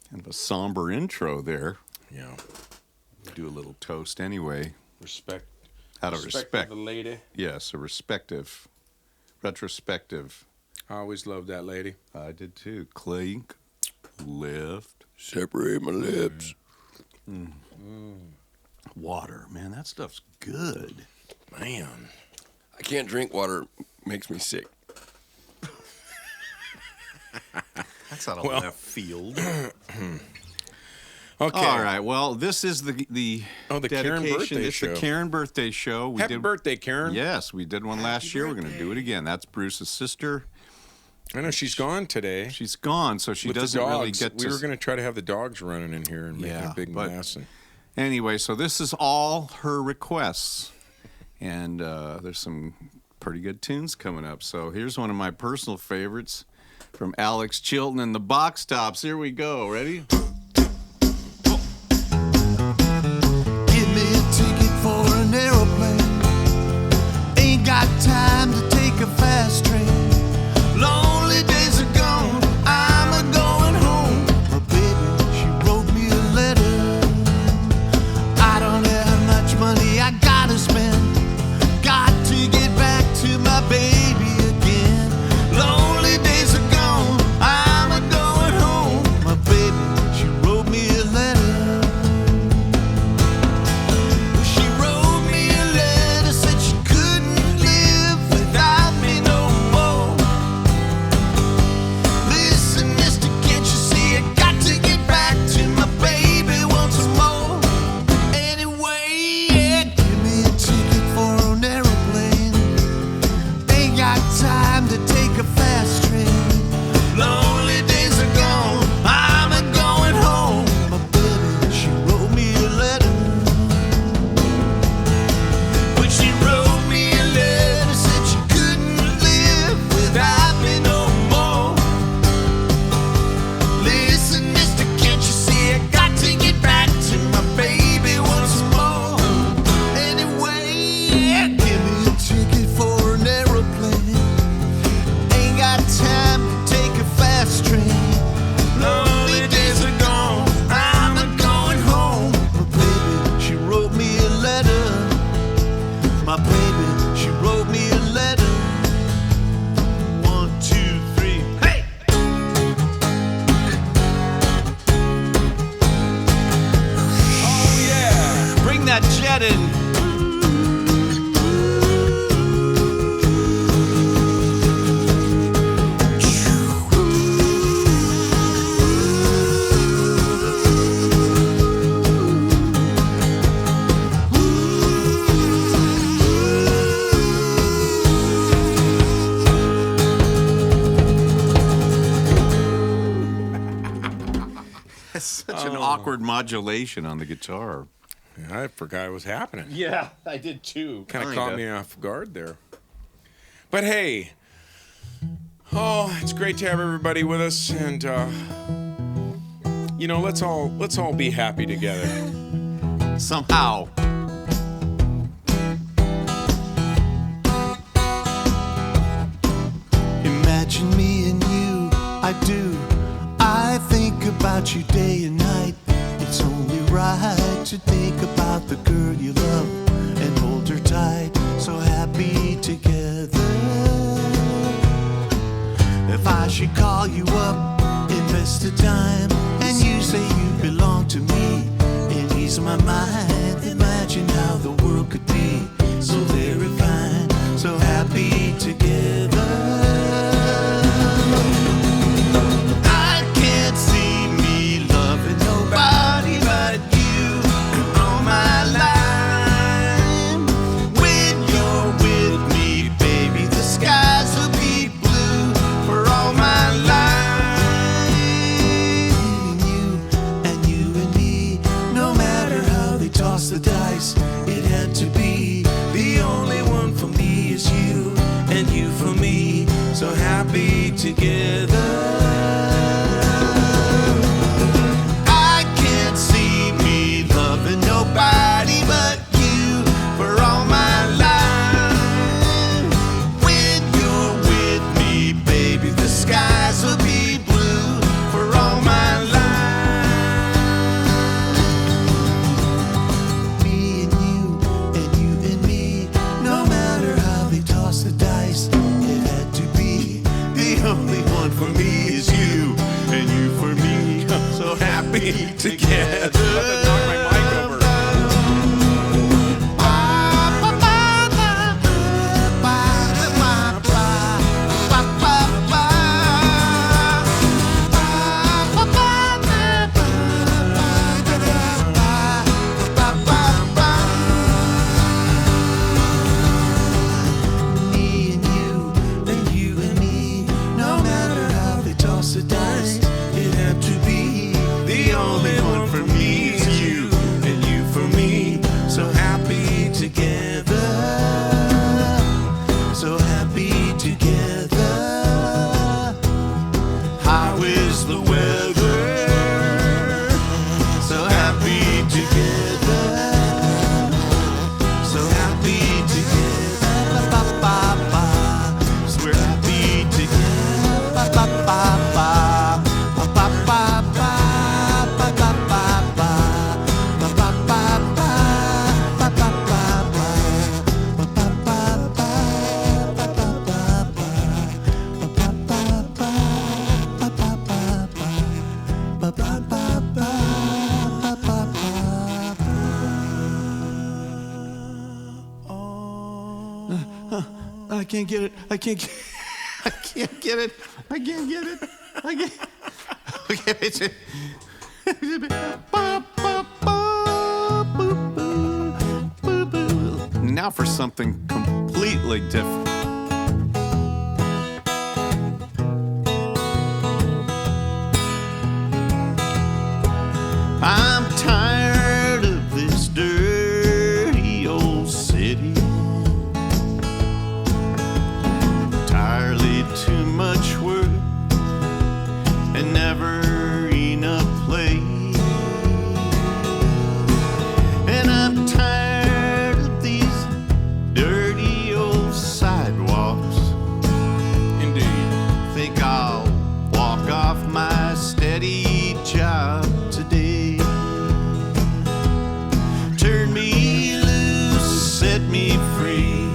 Kind of a somber intro there. Yeah. Do a little toast anyway. Respect. How to respect the lady. Yes, a retrospective. I always loved that lady. I did too. Clink, lift, separate my lips. Water, man, that stuff's good. Man, I can't drink water. Makes me sick. That's out of left field. Okay. All right. Well, this is the Karen dedication. birthday It's show. the Karen birthday show. Happy birthday, Karen. Yes, we did one last year. We're going to do it again. That's Bruce's sister. I know she's gone today. She's gone, so she With the doesn't really dogs. get to. We were going to try to have the dogs running in here and making a big mess. Anyway, so this is all her requests, and there's some pretty good tunes coming up. So here's one of my personal favorites from Alex Chilton and the Box Tops. Here we go. Ready? Give me a ticket for an aeroplane. Ain't got time to take a fast train. Lonely days are gone. I'm a going home. Her baby, she wrote me a letter. I don't have much money I gotta spend. Got to get back to my baby again. Lonely days are gone. I'm a going home. My baby, she wrote me a letter. She wrote me a letter, said she couldn't live without me no more. Listen, mister, can't you see I got to get back to my baby once more. Anyway, yeah, give me a ticket for an aeroplane. Ain't got time to take a fast train. Lonely days are gone, I'm a going home. My baby, she wrote me a letter. When she wrote me a letter, said she couldn't live without me no more. Listen, mister, can't you see I got to get back to my baby once more. Anyway, yeah, give me a ticket for an aeroplane. Ain't got time to take a fast train. Lonely days are gone, I'm a going home. My baby, she wrote me a letter. My baby, she wrote me a letter. 1, 2, 3, hey! Oh, yeah. Bring that jet in. That's such an awkward modulation on the guitar. I forgot it was happening. Yeah, I did too. Kind of caught me off guard there. But hey, it's great to have everybody with us, and let's all be happy together. Somehow. Imagine me and you, I do. I think about you day and night. It's only right to think about the girl you love and hold her tight. So happy together. If I should call you up, invest the time, and you say you belong to me, and ease my mind. Imagine how the world could be so very fine, so happy together. I can't see me loving nobody but you all my life. When you're with me, baby, the skies will be blue for all my life. You and me, no matter how they toss the dice, it had to be. The only one for me is you, and you for me, so happy together. I can't see me loving nobody but you for all my life. When you're maybe the skies will be blue for all my life. Me and you and me, no matter how they toss the dice, it had to be. The only one for me is you, and you for me. So happy together. Knock my mic over. Me and you and me, no matter how they toss the dice, it had to be. The only one for me is you, and you for me. So happy together, so happy together. How is the weather? So happy together, so happy together. Ba, ba, ba. So we're happy together. Ba, ba, ba, ba. Ba, ba, ba, ba. Ba, ba, ba, ba. Ba, ba, ba, ba. Ba, ba, ba, ba. Ba, ba, ba, ba. Ba, ba, ba, ba. Ba, ba, ba, ba. Ba, ba, ba, ba. Ba, ba, ba, ba. Ba, ba, ba, ba. I can't get it. I can't get I can't get it. I can't get it. I can't. Okay, it's it. Now for something completely different. I'm tired of this dirty old city. Entirely too much work and never enough play. And I'm tired of these dirty old sidewalks. Indeed. Think I'll walk off my steady job today. Turn me loose, set me free.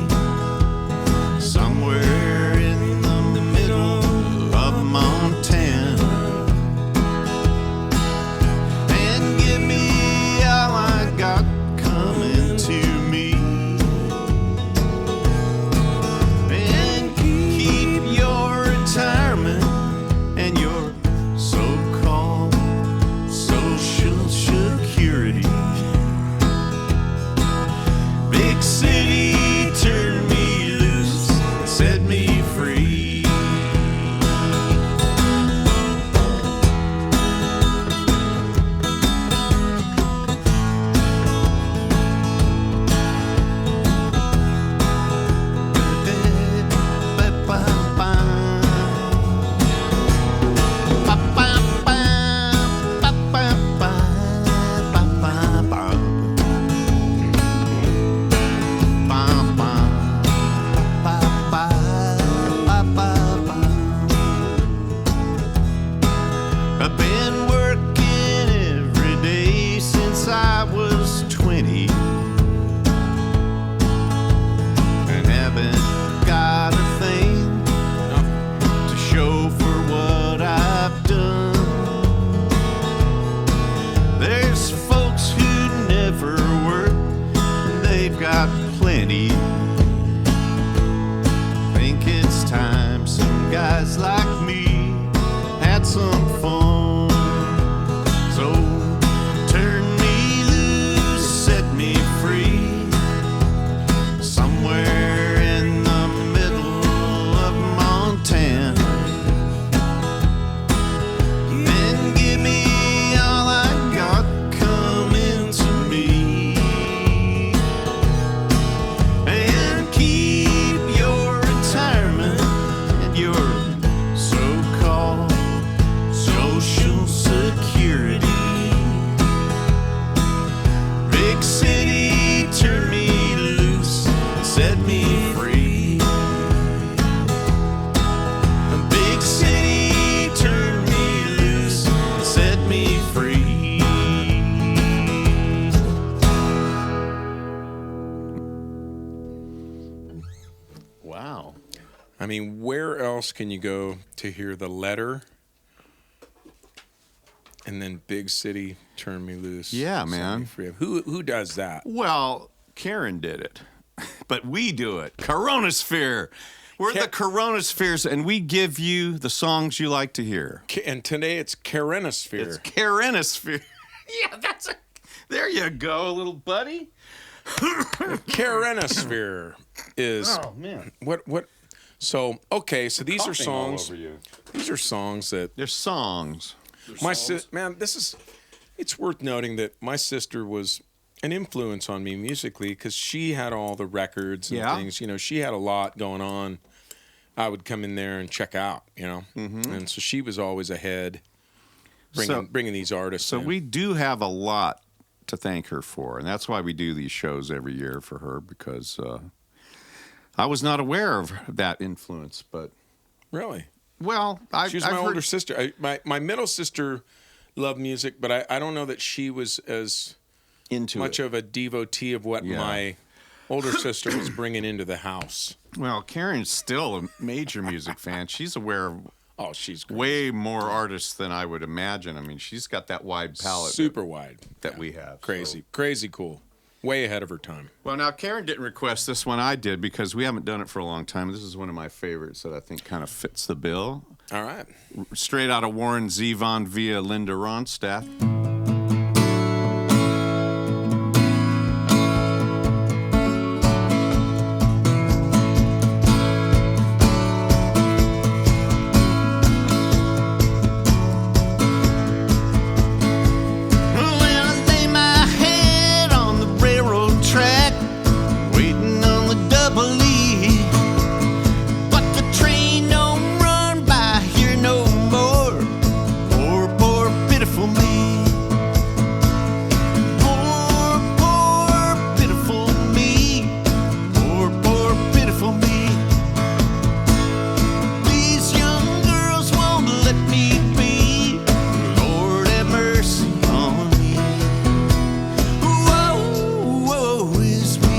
Somewhere in the middle of Montana. And give me all I got coming to me. And keep your retirement and your so-called social security. Big city, turn me loose, set me free. I've been working every day since I was 20 and haven't got a thing to show for what I've done. There's folks who never work and they've got plenty. Think it's time some guys like me had some fun. So turn me loose, set me free. Somewhere in the middle of Montana. And give me all I got coming to me. And keep your retirement and your so-called social mean, where else can you go to hear the letter and then Big City, Turn Me Loose? Yeah, Set Me man. Free? Who does that? Well, Karen did it, but we do it. CoROEnosphere. We're the CoROEnospheres, and we give you the songs you like to hear. And today it's CoROEnosphere. It's CoROEnosphere. Yeah, there you go, little buddy. CoROEnosphere is Oh man. what? So okay, so these are Coughing all songs. over you. These are songs that They're songs. man. It's worth noting that my sister was an influence on me musically because she had all the records and Yeah. things. You know, she had a lot going on. I would come in there and check out. You know, and so she was always ahead, bringing these artists. So in. we do have a lot to thank her for, and that's why we do these shows every year for her, because I was not aware of that influence, but really. well, She was my older sister. My middle sister loved music, but I don't know that she was as into much it. of a devotee of what Yeah. my older sister was bringing into the house. Well, Karen's still a major music fan. She's aware of Oh, she's great. way more artists than I would imagine. I mean, she's got that wide palette Super wide. that we have. Crazy, so. crazy cool. Way ahead of her time. Well, now Karen didn't request this one. I did, because we haven't done it for a long time. This is one of my favorites that I think kind of fits the bill. All right. Straight out of Warren Zevon via Linda Ronstadt. When I lay my head on the railroad track, waiting on the double E, but the train don't run by here no more. Poor, poor, pitiful me. Poor, poor, pitiful me. Poor, poor, pitiful me. These young girls won't let me be. Lord have mercy on me. Woe, woe is me.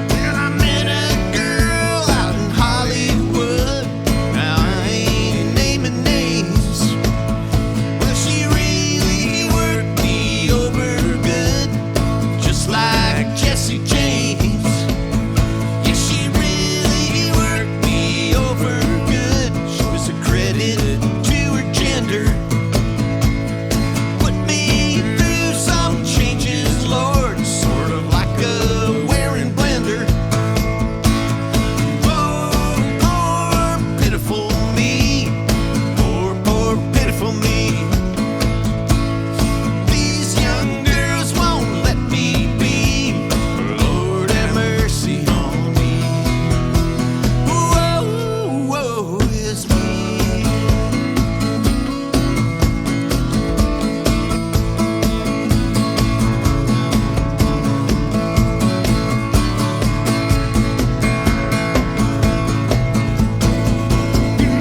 Well, I met a girl out in Hollywood. Now I ain't naming names. Well, she really worked me over good, just like Jesse James. Yeah, she really worked me over good. She was a credit to her gender. Put me through some changes, Lord, sort of like a wearing blender. Poor, poor, pitiful me. Poor, poor, pitiful me. These young girls won't let me be. Lord have mercy on me. Woe, woe is me.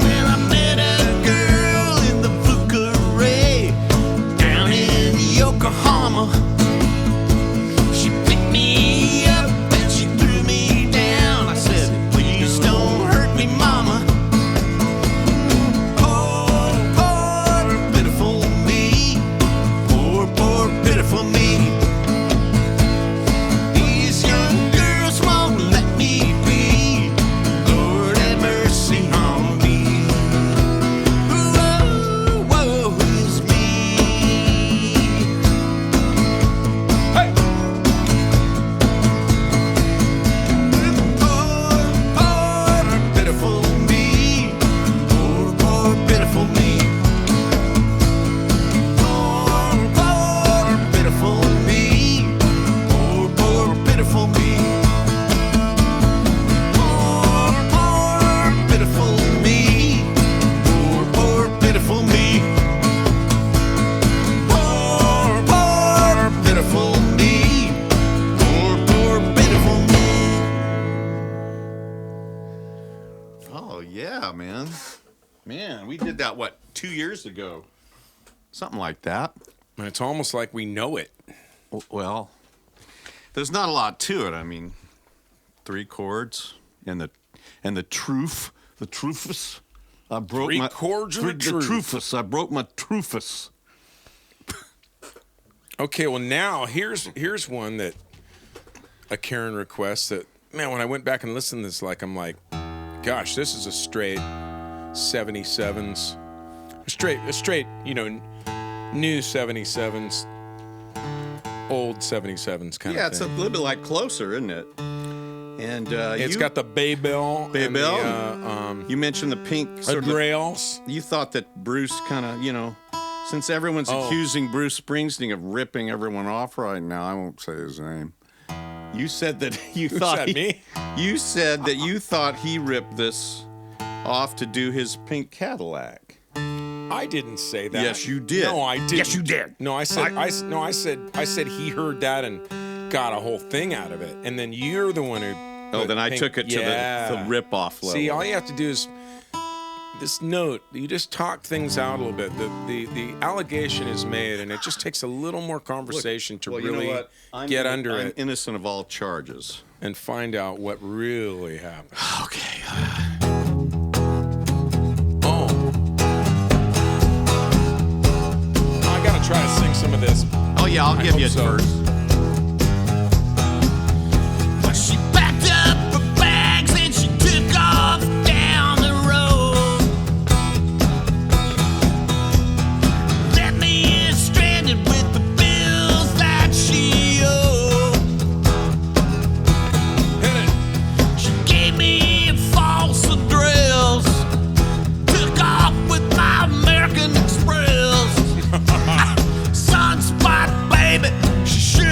Well, I met a girl in the Flukeray down in Yokohama. She picked me up and she threw me down. I said, please don't hurt me, mama. Poor, poor, pitiful me. Poor, poor, pitiful me. These young girls won't let me be. Lord have mercy on me. Woe, woe is me. Hey! Poor, poor, pitiful me. Poor, poor, pitiful me. Poor, poor, pitiful me. Poor, poor, pitiful me. Poor, poor, pitiful me. Poor, poor, pitiful me. Poor, poor, pitiful me. Poor, poor, pitiful me. Oh, yeah, man. Man, we did that, 2 years ago? Something like that. And it's almost like we know it. Well, There's not a lot to it. I mean, 3 chords and the troof, the troofus. I broke 3 my chords and the troofus. I broke my troofus. Okay, well now here's one that a Karen request that, man, when I went back and listened to this, I'm like, gosh, this is a straight 77s, a straight, new 77s, old 77s kind of thing. Yeah, it's a little bit like Closer, isn't it? And it's got the bay bell. Bay and bell. The, you mentioned the pink sort of rails. You thought that Bruce kind of, since everyone's accusing Bruce Springsteen of ripping everyone off right now, I won't say his name. You said that you thought me? You said that you thought he ripped this off to do his pink Cadillac. I didn't say that. Yes, you did. No, I didn't. Yes, you did. No, I said he heard that and got a whole thing out of it, and then you're the one who. Then I took it to the rip-off level. See, all you have to do is this note. You just talk things out a little bit. The allegation is made, and it just takes a little more conversation to really get under I'm it. I'm innocent of all charges. And find out what really happened. Okay. I gotta try to sing some of this. Oh yeah, I'll give you a verse. Well, she packed up her bags and she took off down the road. Left me stranded with the bills that she owed. Hit it. She gave me a false address. Took off with my American Express. Sunspot Baby, she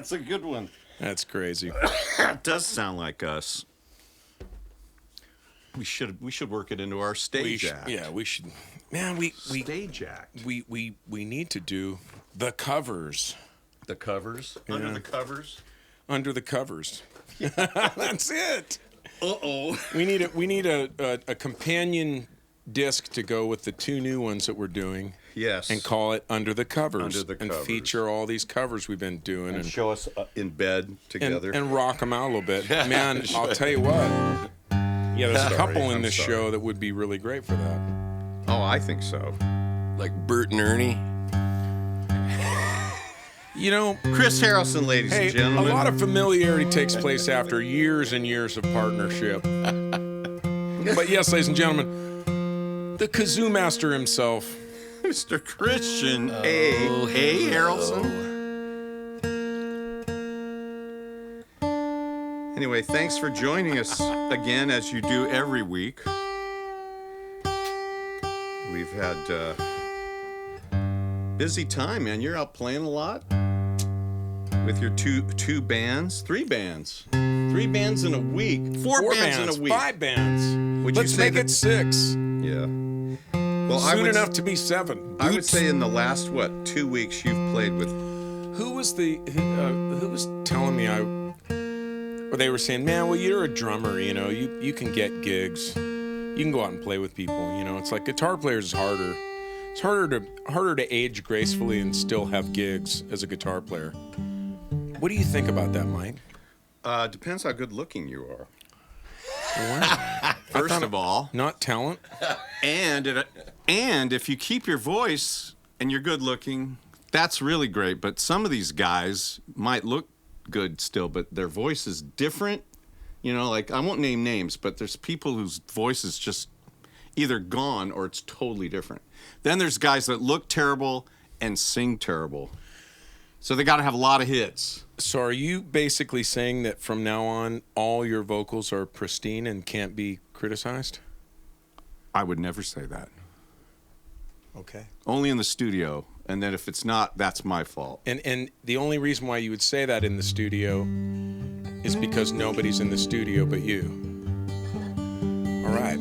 That's a good one. That's crazy. That does sound like us. We should work it into our stage act. Yeah, we should. Man, we Stage act. we need to do the covers. The covers. Under the covers. Under the covers. That's it. Uh-oh. We need a companion disc to go with the 2 new ones that we're doing. Yes. And call it Under the Covers. Under the and Covers. feature all these covers we've been doing And show us in bed together. and rock them out a little bit. Man, I'll tell you what. Yeah, there's a couple in this show that would be really great for that. Oh, I think so. Like Bert and Ernie. You know, Chris Harrelson, ladies hey, and gentlemen. a lot of familiarity takes place after years and years of partnership. But yes, ladies and gentlemen, the kazoo master himself. Mr. Christian A. Harrelson. Anyway, thanks for joining us again, as you do every week. We've had busy time, man. You're out playing a lot with your two bands, 3 bands. 3 bands in a week. 4 bands in a week. 5 bands. Would you Let's say make that- it 6. Yeah. Well, Soon enough to be 7. I would say in the last 2 weeks you've played with. Who was telling me or they were saying, man, well, you're a drummer, you know, you can get gigs, you can go out and play with people, you know. It's like guitar players is harder. It's harder to age gracefully and still have gigs as a guitar player. What do you think about that, Mike? Depends how good looking you are. What? First of all, Not talent. and if you keep your voice and you're good looking, that's really great. But some of these guys might look good still, but their voice is different. You know, like I won't name names, but there's people whose voice is just either gone or it's totally different. Then there's guys that look terrible and sing terrible. So they got to have a lot of hits. So are you basically saying that from now on, all your vocals are pristine and can't be criticized? I would never say that. Okay. Only in the studio. And then if it's not, that's my fault. And the only reason why you would say that in the studio is because nobody's in the studio but you. All right.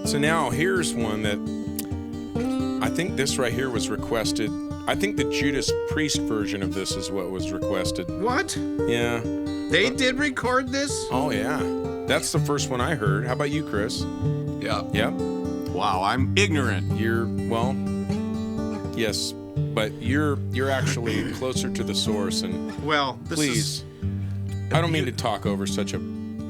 So now here's one that I think this right here was requested. I think the Judas Priest version of this is what was requested. What? Yeah. They did record this? Oh, yeah. That's the first one I heard. How about you, Chris? Yeah. Yep. Wow, I'm ignorant. Well, yes, but you're actually closer to the source. And Well, this please, I don't mean to talk over such a.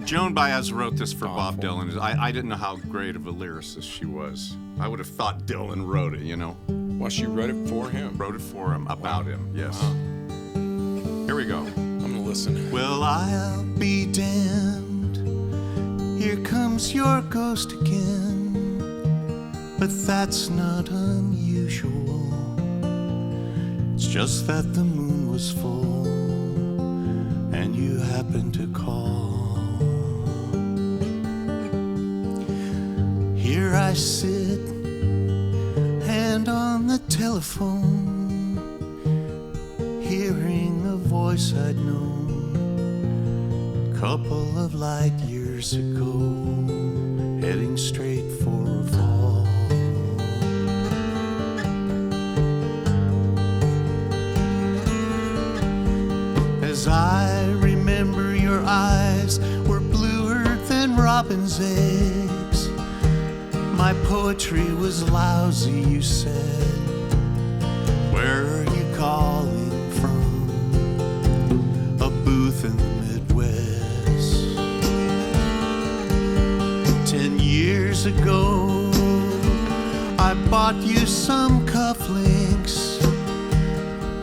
Joan Baez wrote this for Awful. Bob Dylan. I didn't know how great of a lyricist she was. I would have thought Dylan wrote it, you know. Well, she wrote it for him. Wrote it for him, about him, yes. Wow. Here we go. I'm gonna listen. Well, I'll be damned. Here comes your ghost again. But that's not unusual. It's just that the moon was full and you happened to call. Here I sit, hand on the telephone, hearing a voice I'd known a couple of light years ago, heading straight for a fall. As I remember, your eyes were bluer than robin's eggs. My poetry was lousy, you said. Where are you calling from? A booth in the Midwest. 10 years ago, I bought you some cufflinks.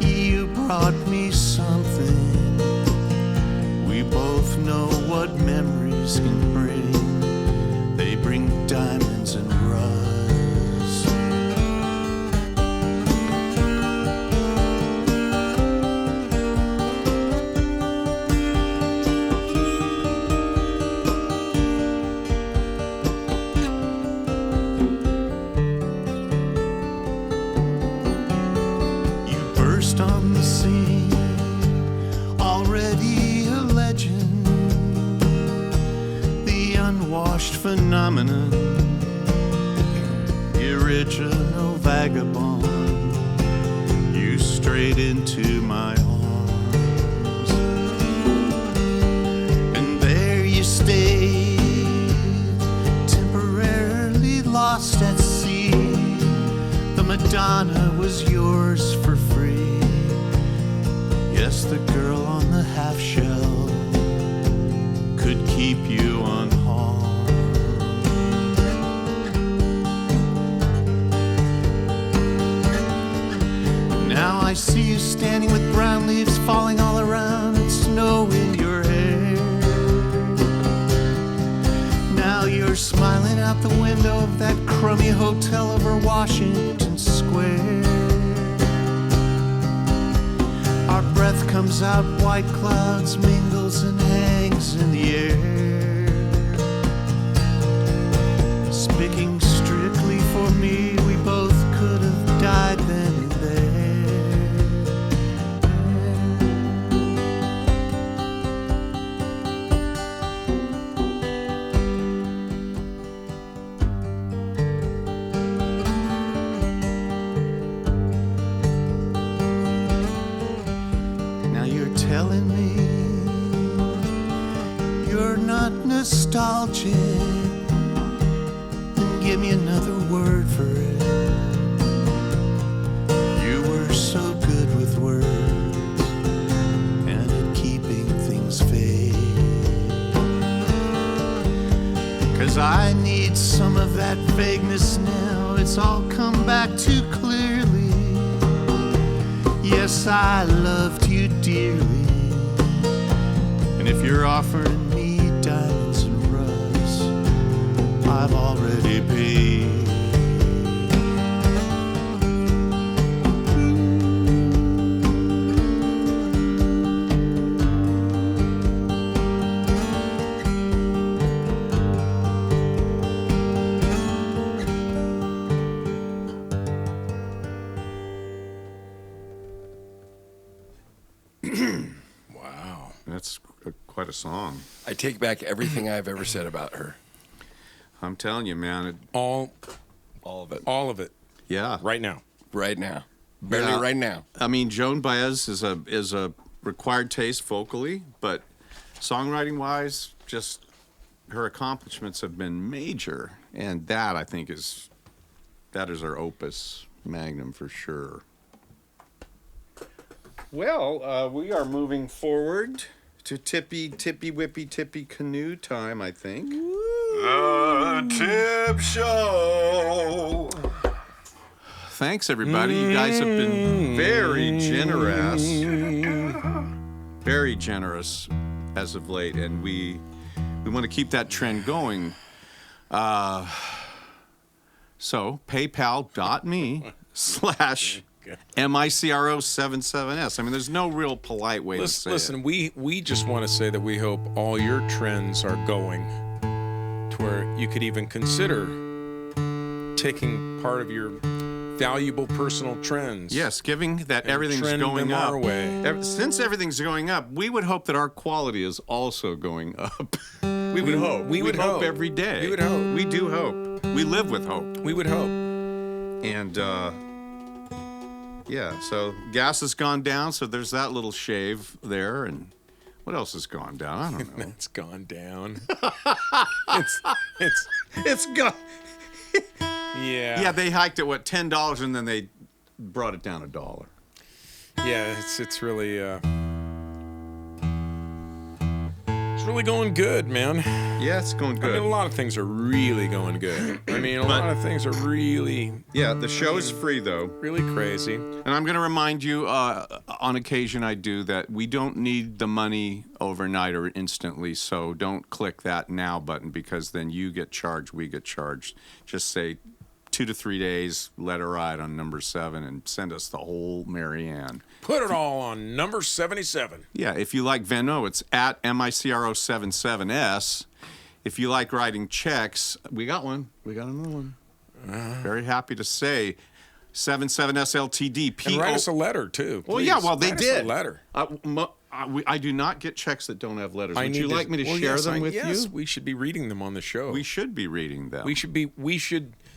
You brought me something. We both know what memories can bring. They bring diamonds and rust. You burst on the scene unwashed phenomenon, the original vagabond, you strayed into my arms, and there you stayed, temporarily lost at sea. The Madonna was yours for free. Yes, the girl on the half shell could keep you unharmed. Now I see you standing with brown leaves falling all around and snow in your hair. Now you're smiling out the window of that crummy hotel over Washington Square. Our breath comes out, white clouds mingles and hangs in the air. Speaking strictly for me, we both could have died then and there. Now you're telling me you're not nostalgic. Then give me another word for it. You were so good with words and at keeping things vague. 'Cause I need some of that vagueness now. It's all come back too clearly. Yes, I loved you dearly. And if you're offering me diamonds and rubs, I've already paid. Wow. That's quite a song. I take back everything I've ever said about her. I'm telling you, man. All All of it. of it. Yeah. Right now. Right now. Barely Yeah. right now. I mean, Joan Baez is a required taste vocally, but songwriting wise, just her accomplishments have been major, and that I think is her opus magnum for sure. Well, we are moving forward to tippy whippy tippy canoe time, I think. The Tip Show. Thanks, everybody. You guys have been very generous. Very generous as of late, and we want to keep that trend going. So, paypal.me/MICRO77S. I mean, there's no real polite way to say Listen, it. we just want to say that we hope all your trends are going to where you could even consider taking part of your valuable personal trends. Yes, given that and everything's trend going them up. our way. Since everything's going up, we would hope that our quality is also going up. We would hope. We would hope. every day. We would hope. We do hope. We live with hope. We would hope. And yeah, so gas has gone down, so there's that little shave there. And what else has gone down? I don't know. It's gone down. It's gone. Yeah. Yeah, they hiked it, what, $10, and then they brought it down $1. Yeah, it's really really going good, man. Yeah, it's going I good. mean, a lot of things are really going good. I mean, a lot of things are really, Yeah, the show is free, though. really crazy. And I'm going to remind you, on occasion I do, that we don't need the money overnight or instantly, so don't click that now button, because then you get charged, we get charged. Just say 2 to 3 days, let her ride on number 7, and send us the whole Marianne. Put it all on number 77. Yeah, if you like Venmo, it's at MICRO77S. If you like writing checks, we got one. We got another one. Very happy to say 77S LTD. And write us a letter, too. Well, yeah, please. well, they Write us did. a letter. I do not get checks that don't have letters. I Would need you like me to share them with yes, you? we should be reading them on the show. We should be reading them. We should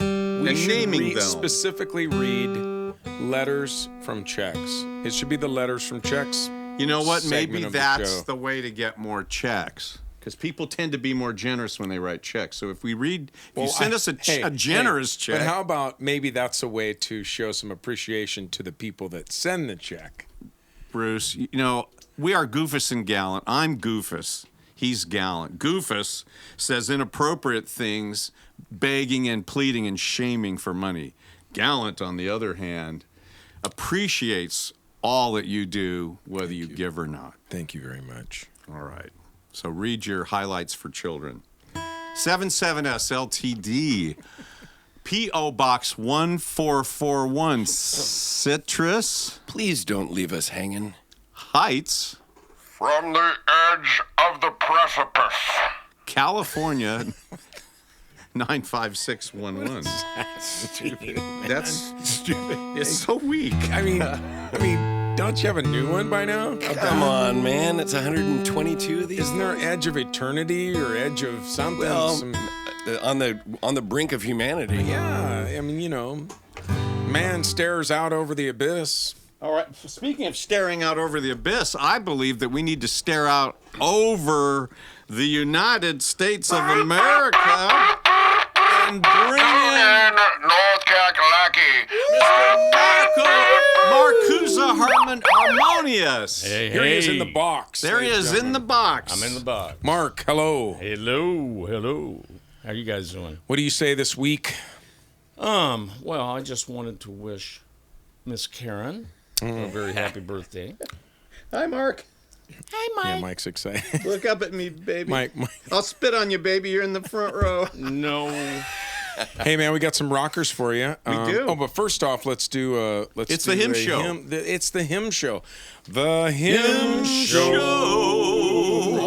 naming them. specifically read letters from checks. It should be the letters from checks. You know what? segment Maybe of the that's show. the way to get more checks. Because people tend to be more generous when they write checks. So if you send us a generous check. But how about maybe that's a way to show some appreciation to the people that send the check? Bruce, you know, we are Goofus and Gallant. I'm Goofus. He's Gallant. Goofus says inappropriate things, begging and pleading and shaming for money. Gallant, on the other hand, appreciates all that you do, whether you give or not. Thank you very much. All right. So read your highlights for children. 77S LTD. P.O. Box 1441. Citrus Please don't leave us hanging. Heights, From the edge of the precipice. California 95611. That's Stupid. it's so weak. I mean, don't you have a new one by now? Come on, man. It's 122 of these. Isn't there Edge of Eternity or Edge of something? Well, Some- on the brink of humanity. yeah, I mean, you know, man stares out over the abyss. All right. Speaking of staring out over the abyss, I believe that we need to stare out over the United States of America and bring in North Kakalaki. Marcusa Harmonious. Here he is in the box. There he ladies is and in the box. I'm in the box. Mark, hello. Hello. How you guys doing? What do you say this week? Well, I just wanted to wish Miss Karen a very happy birthday. Hi, Mark. Yeah, Mike's excited. Look up at me, baby. Mike. I'll spit on you, baby. You're in the front row. No. Hey, man, we got some rockers for you. We do. Oh, but first off, let's do. It's the hymn show. It's the hymn show. The hymn show.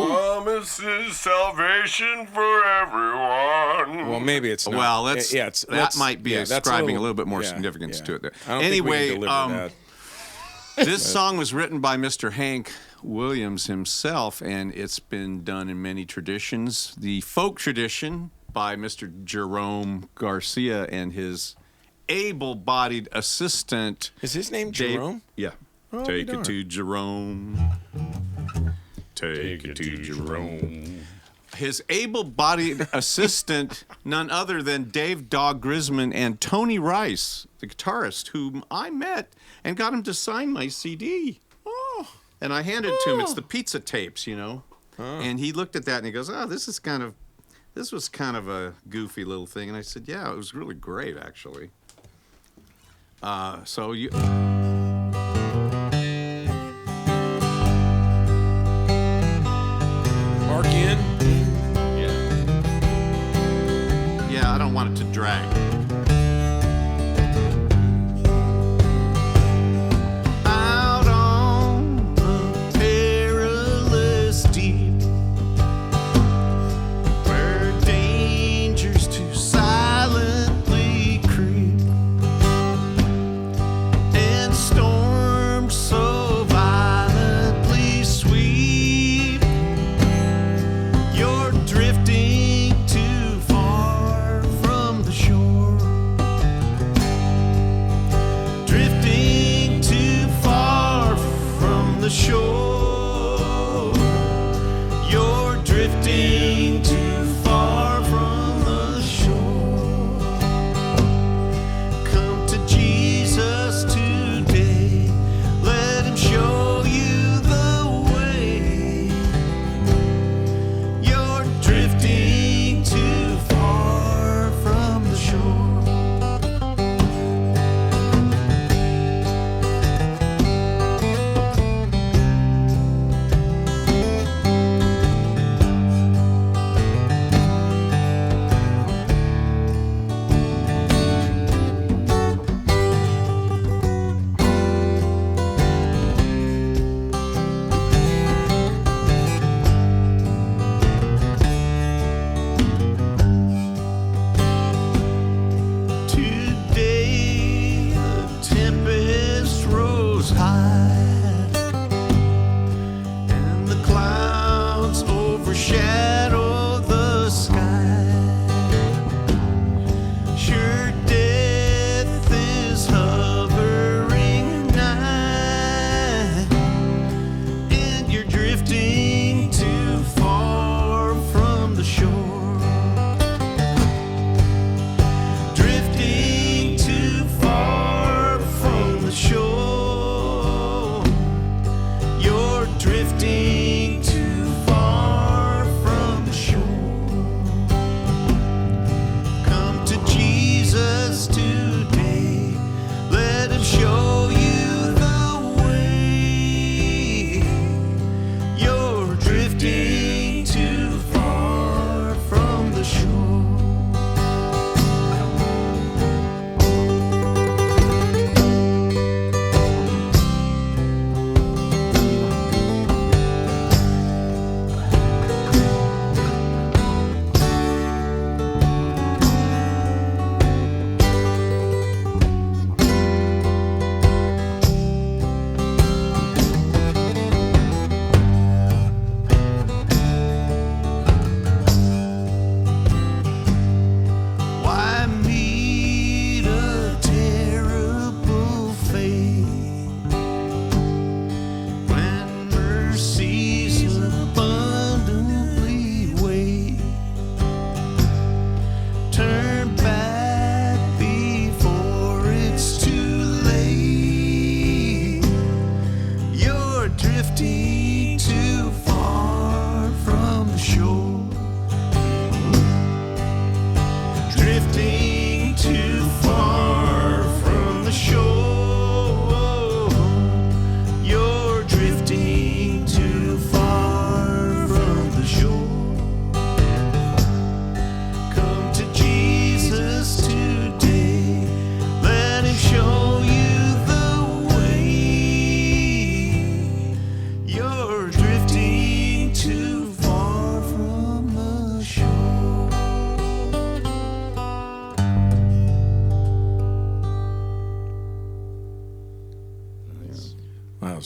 Promises salvation for everyone. Well, maybe it's not. Well, let's. it's that might be that's ascribing a little bit more yeah, significance yeah. to it there. I don't Anyway, think we can deliver that. this song was written by Mr. Hank Williams himself, and it's been done in many traditions. The folk tradition by Mr. Jerome Garcia and his able-bodied assistant. Is his name Dave- Jerome? Yeah. Oh, Take darn. it to Jerome. Take it to Jerome. His able-bodied assistant, none other than Dave Dog Grisman and Tony Rice, the guitarist, whom I met and got him to sign my CD. Oh. And I handed it to him. It's the pizza tapes, you know. And he looked at that and he goes, "Oh, this was kind of a goofy little thing." And I said, "Yeah, it was really great, actually." So you. Mark in. Yeah, I don't want it to drag. Out on the perilous deep, where dangers too silently creep, and storms so violently sweep, you're drifting too far from the shore.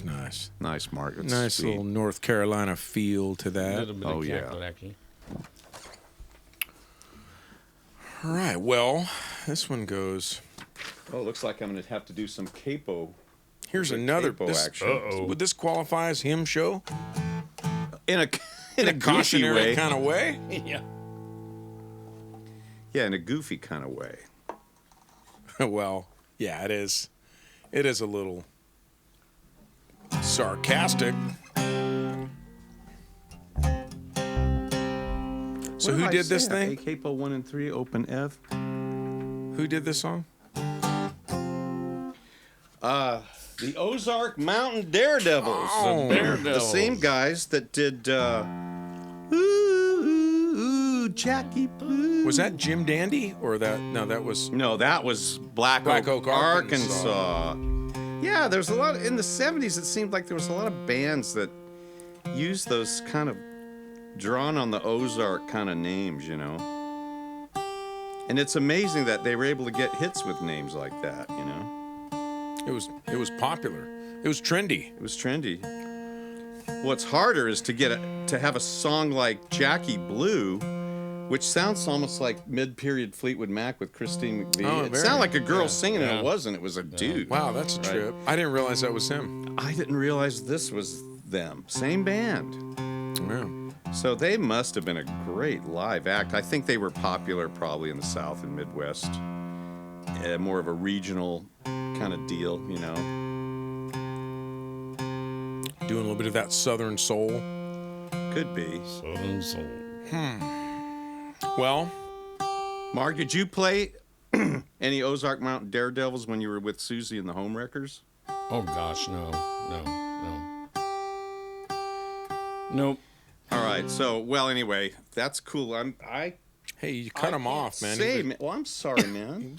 was nice. Nice, Mark. It's Nice sweet. little North Carolina feel to A that. little bit Oh, of yeah. Kakalaki. All right. Well, this one goes. Oh, it looks like I'm going to have to do some capo. Here's another. capo This, action. would this qualify as him show? In a goofy Cautionary way. kind of way. Yeah. Yeah, in a goofy kind of way. Well, yeah, it is. It is a little sarcastic. So who did this A thing? capo 1 and 3, open F. Who did this song? The Ozark Mountain Daredevils. Oh, The same guys that did Ooh, Jackie Blue. Was that Jim Dandy or that? No, that was. No, that was Black Oak, Arkansas. Yeah, there's a lot in the 70s. It seemed like there was a lot of bands that used those kind of drawn on the Ozark kind of names, you know. And it's amazing that they were able to get hits with names like that, you know. It was popular. It was trendy. It was trendy. What's harder is to have a song like Jackie Blue, which sounds almost like mid-period Fleetwood Mac with Christine McVie. Oh, It very. sounded like a girl singing, and Yeah. it wasn't. It was a dude. Wow, that's a trip. I didn't realize that was him. I didn't realize this was them. Same band. Yeah. So they must have been a great live act. I think they were popular probably in the South and Midwest. More of a regional kind of deal, you know. Doing a little bit of that Southern soul. Could be. Southern Soul. Well, Mark, did you play any Ozark Mountain Daredevils when you were with Susie and the Homewreckers? Oh gosh, no. Nope. All right. So, well, anyway, that's cool. hey, you cut him off, man. Well, I'm sorry, man.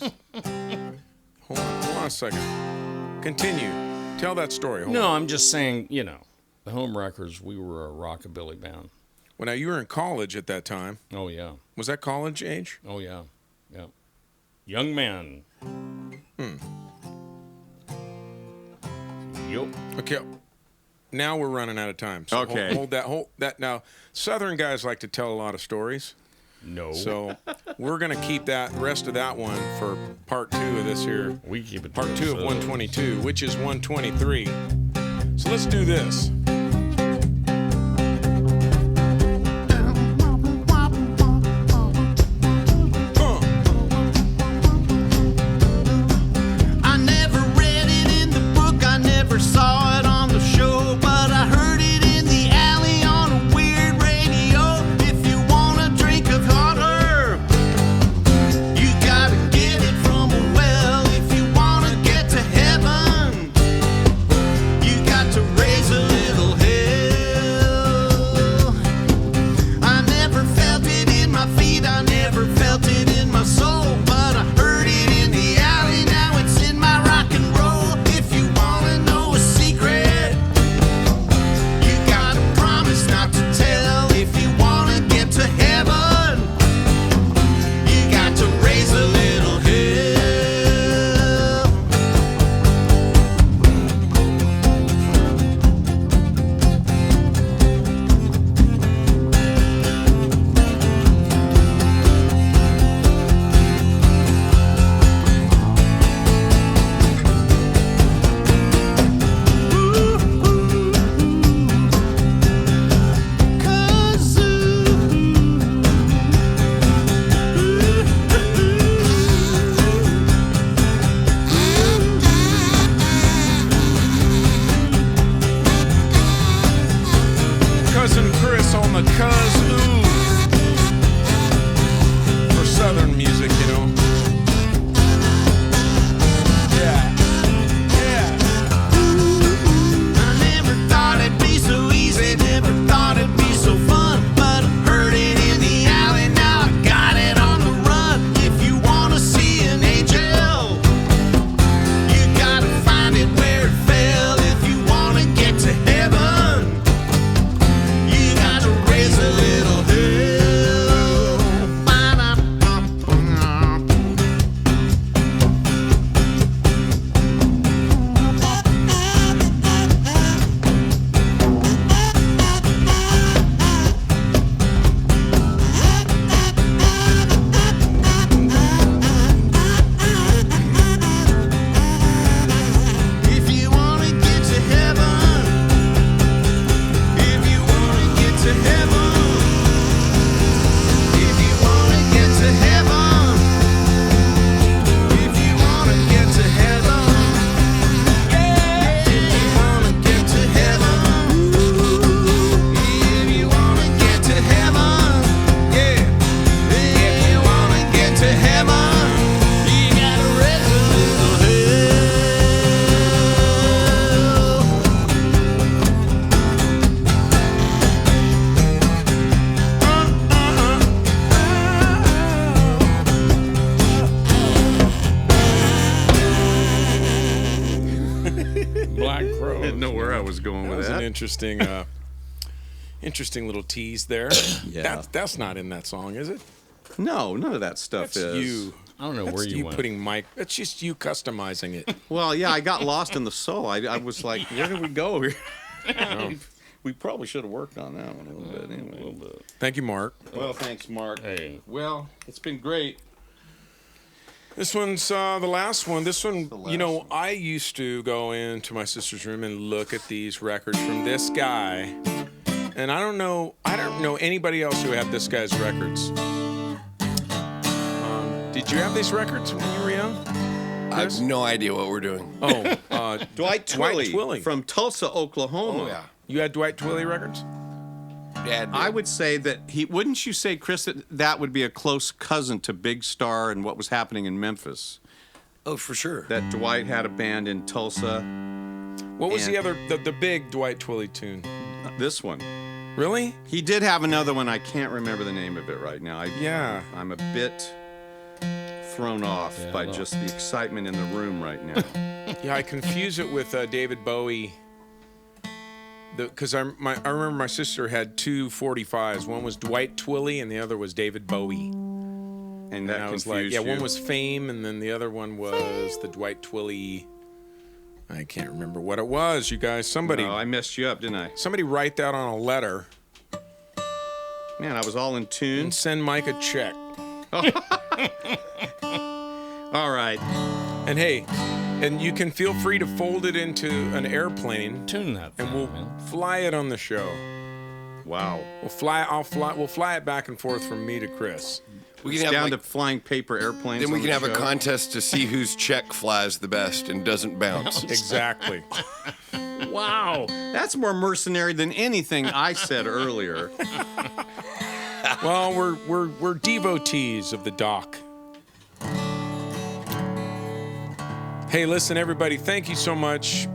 Hold on a second. Continue. Tell that story. Hold No, on. I'm just saying, you know, the Homewreckers, we were a rockabilly band. Well, now you were in college at that time. Oh yeah. Was that college age? Oh yeah. Yeah. Young man. Yup. Okay. Now we're running out of time. So Okay. Hold that. Now, Southern guys like to tell a lot of stories. No. So we're going to keep that rest of that one for part 2 of this here. we keep it. Part to 2 of ourselves. 122, which is 123. So let's do this. I never read it in the book, I never saw it on the show, but I heard it in the alley on a weird radio. If you want a drink of hot herb, you gotta get it from a well. If you wanna get to heaven, you got to raise a little was going That with was that. an interesting little tease there. Yeah. That's not in that song, is it? No, none of that stuff That's is. you. I don't know where That's you went. putting Mike. That's just you customizing it. Well, yeah, I got lost in the soul. I was like, where did we go here? We probably should have worked on that one a little bit anyway. Thank you, Mark. Well, thanks, Mark. Hey. Well, it's been great. This one's the last one. This one, last you know, one. I used to go into my sister's room and look at these records from this guy, and I don't know anybody else who had this guy's records. Did you have these records when you were young? I have no idea what we're doing. Oh, Dwight Twilley, Twilley. from Tulsa, Oklahoma. Oh, yeah. you had Dwight Twilley records? Dad, I would say that wouldn't you say, Chris, that would be a close cousin to Big Star and what was happening in Memphis? oh, for sure. That Dwight had a band in Tulsa. What was And- the big Dwight Twilley tune? This one. Really? He did have another one. I can't remember the name of it right now. Yeah. I'm a bit thrown off by well. just the excitement in the room right now. Yeah, I confuse it with David Bowie. Because I remember my sister had two 45s. One was Dwight Twilley and the other was David Bowie. And And that I was confused like, yeah, you. one was Fame and then the other one was the Dwight Twilley. I can't remember what it was, you guys. Somebody Oh, I messed you up, didn't I? somebody write that on a letter Man, I was all in tune. and send Mike a check. All right. And hey, and you can feel free to fold it into an airplane Tune that thing, and we'll man. fly it on the show. Wow. We'll fly it back and forth from me to Chris. We It's can have down like, to flying paper airplanes. then we on can the have a show. contest to see whose check flies the best and doesn't bounce. Exactly. Wow. That's more mercenary than anything I said earlier. Well, we're devotees of the doc. Hey, listen, everybody, thank you so much.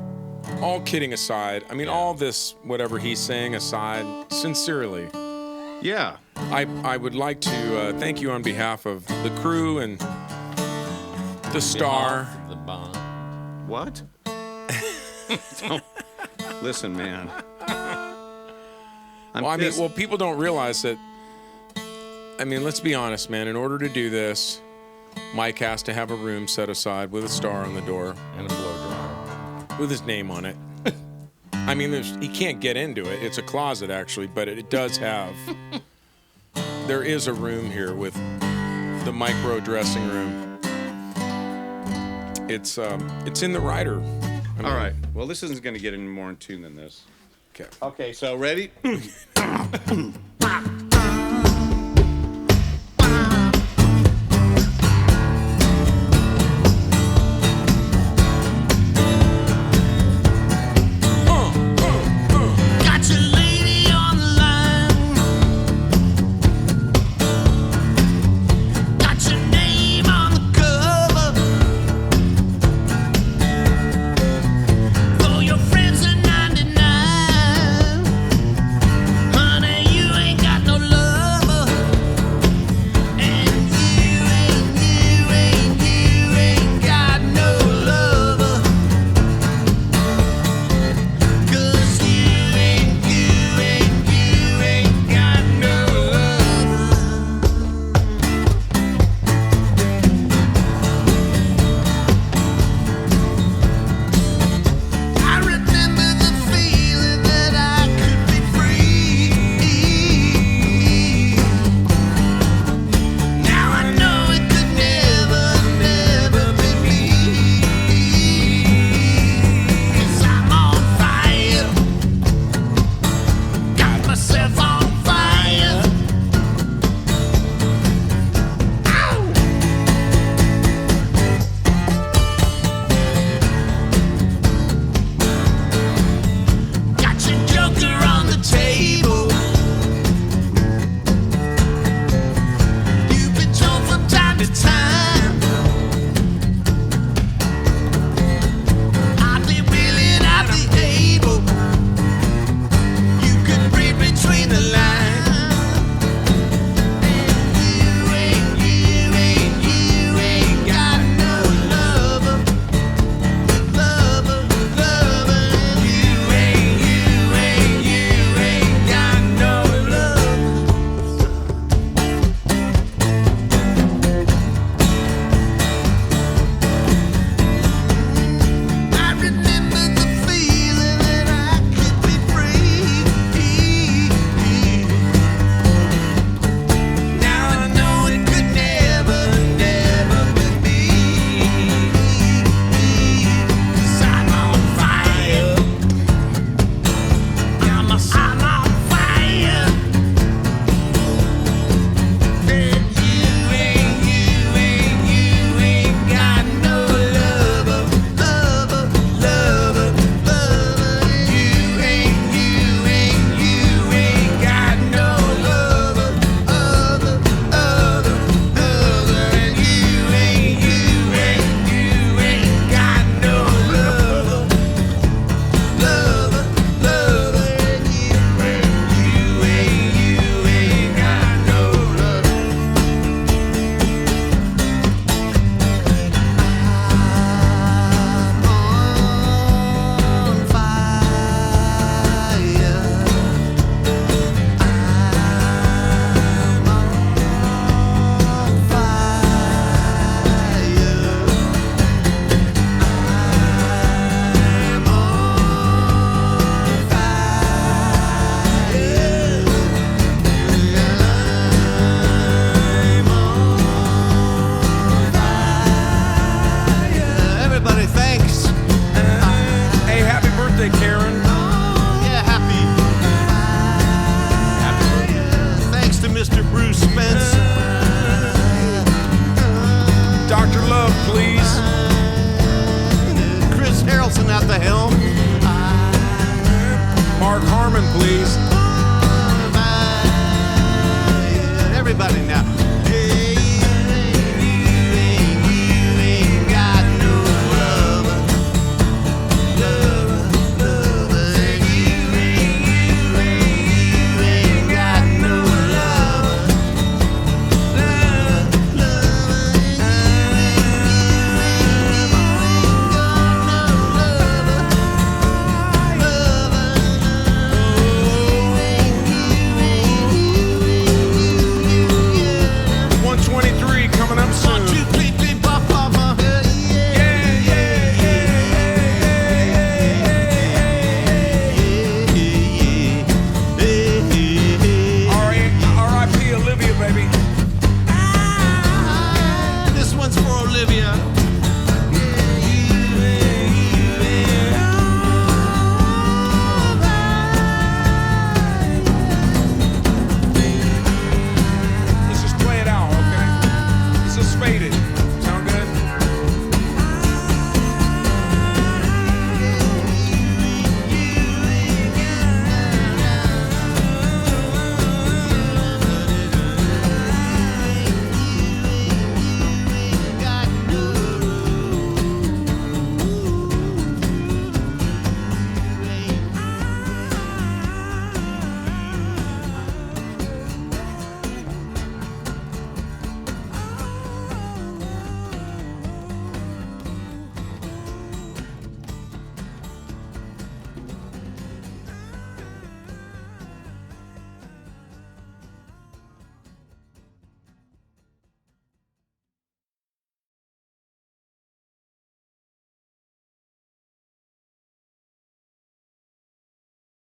All kidding aside, I mean, all this, whatever he's saying aside, sincerely, Yeah. I would like to thank you on behalf of the crew and the star. Off the bond. What? Don't- Listen, man. I'm Well, I mean, pissed. well, people don't realize that. I mean, let's be honest, man. In order to do this, Mike has to have a room set aside with a star on the door And a blow dryer. with his name on it. I mean, he can't get into it. It's a closet, actually, but it does have. There is a room here with the micro dressing room. It's in the rider. I mean, All right. Well, this isn't going to get any more in tune than this. Okay. Okay, so ready?